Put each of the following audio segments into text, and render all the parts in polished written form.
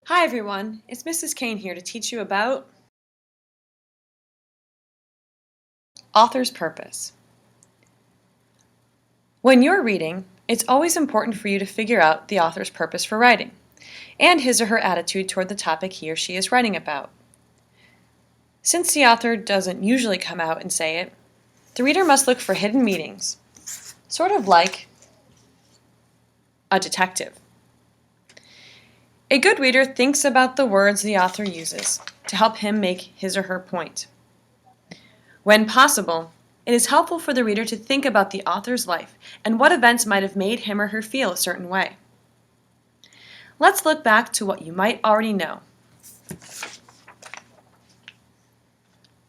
Hi everyone, it's Mrs. Kane here to teach you about author's purpose. When you're reading, it's always important for you to figure out the author's purpose for writing, and his or her attitude toward the topic he or she is writing about. Since the author doesn't usually come out and say it, the reader must look for hidden meanings, sort of like a detective. A good reader thinks about the words the author uses to help him make his or her point. When possible, it is helpful for the reader to think about the author's life and what events might have made him or her feel a certain way. Let's look back to what you might already know.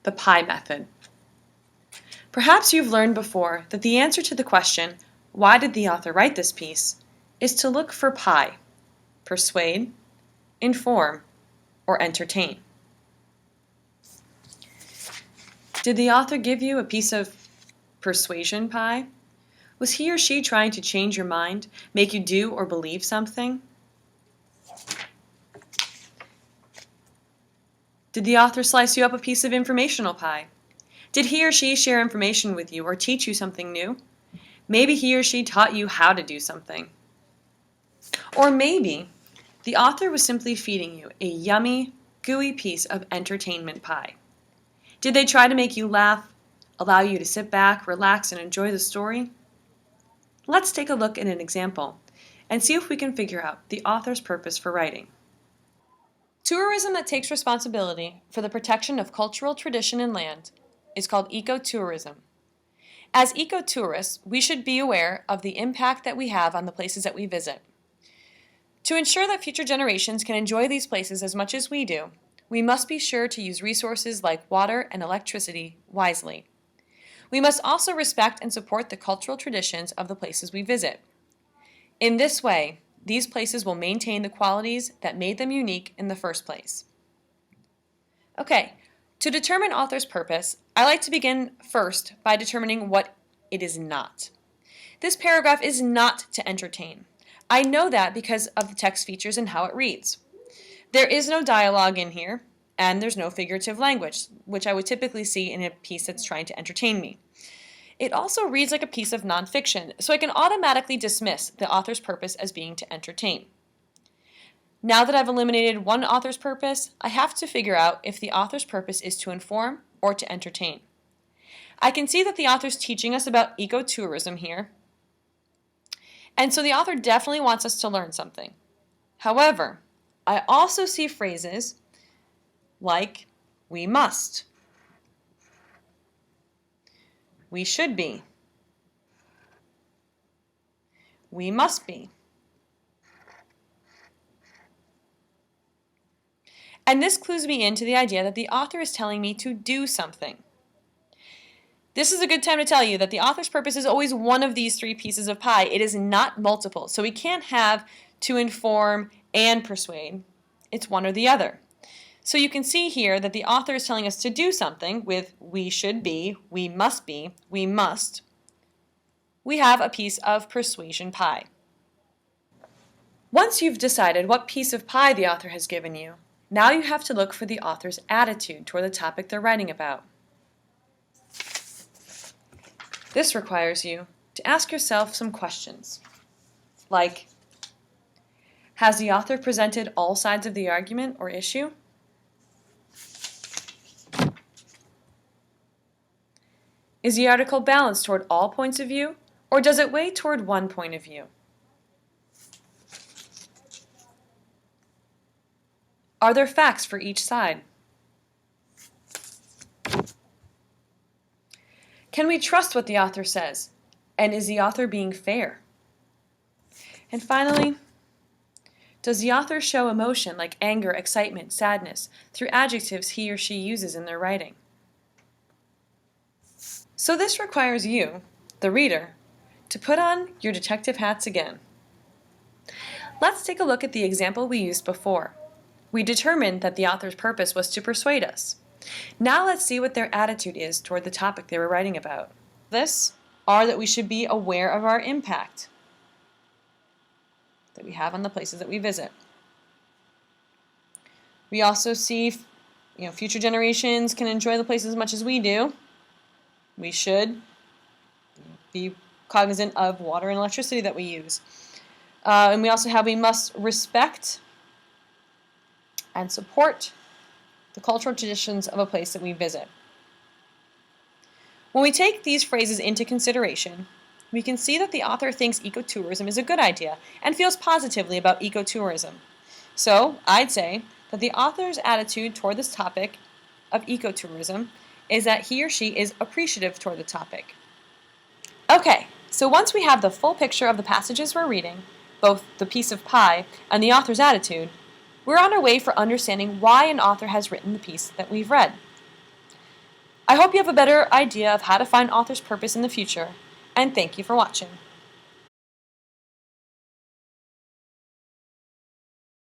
The pie method. Perhaps you've learned before that the answer to the question, why did the author write this piece, is to look for pie, persuade, inform, or entertain. Did the author give you a piece of persuasion pie? Was he or she trying to change your mind, make you do or believe something? Did the author slice you up a piece of informational pie? Did he or she share information with you or teach you something new? Maybe he or she taught you how to do something. Or maybe the author was simply feeding you a yummy, gooey piece of entertainment pie. Did they try to make you laugh, allow you to sit back, relax, and enjoy the story? Let's take a look at an example and see if we can figure out the author's purpose for writing. Tourism that takes responsibility for the protection of cultural tradition and land is called ecotourism. As ecotourists, we should be aware of the impact that we have on the places that we visit. To ensure that future generations can enjoy these places as much as we do, we must be sure to use resources like water and electricity wisely. We must also respect and support the cultural traditions of the places we visit. In this way, these places will maintain the qualities that made them unique in the first place. Okay, to determine author's purpose, I like to begin first by determining what it is not. This paragraph is not to entertain. I know that because of the text features and how it reads. There is no dialogue in here, and there's no figurative language, which I would typically see in a piece that's trying to entertain me. It also reads like a piece of nonfiction, so I can automatically dismiss the author's purpose as being to entertain. Now that I've eliminated one author's purpose, I have to figure out if the author's purpose is to inform or to entertain. I can see that the author's teaching us about ecotourism here, and so the author definitely wants us to learn something. However, I also see phrases like we must, we should be, we must be. And this clues me into the idea that the author is telling me to do something. This is a good time to tell you that the author's purpose is always one of these three pieces of pie. It is not multiple. So we can't have to inform and persuade. It's one or the other. So you can see here that the author is telling us to do something with we should be, we must be, we must. We have a piece of persuasion pie. Once you've decided what piece of pie the author has given you, now you have to look for the author's attitude toward the topic they're writing about. This requires you to ask yourself some questions, like, has the author presented all sides of the argument or issue? Is the article balanced toward all points of view, or does it weigh toward one point of view? Are there facts for each side? Can we trust what the author says? And is the author being fair? And finally, does the author show emotion like anger, excitement, sadness through adjectives he or she uses in their writing? So this requires you, the reader, to put on your detective hats again. Let's take a look at the example we used before. We determined that the author's purpose was to persuade us. Now let's see what their attitude is toward the topic they were writing about. This are that we should be aware of our impact that we have on the places that we visit. We also see, future generations can enjoy the place as much as we do. We should be cognizant of water and electricity that we use. And we also have, we must respect and support the cultural traditions of a place that we visit. When we take these phrases into consideration, we can see that the author thinks ecotourism is a good idea and feels positively about ecotourism. So, I'd say that the author's attitude toward this topic of ecotourism is that he or she is appreciative toward the topic. Okay, so once we have the full picture of the passages we're reading, both the piece of pie and the author's attitude, we're on our way for understanding why an author has written the piece that we've read. I hope you have a better idea of how to find author's purpose in the future, and thank you for watching.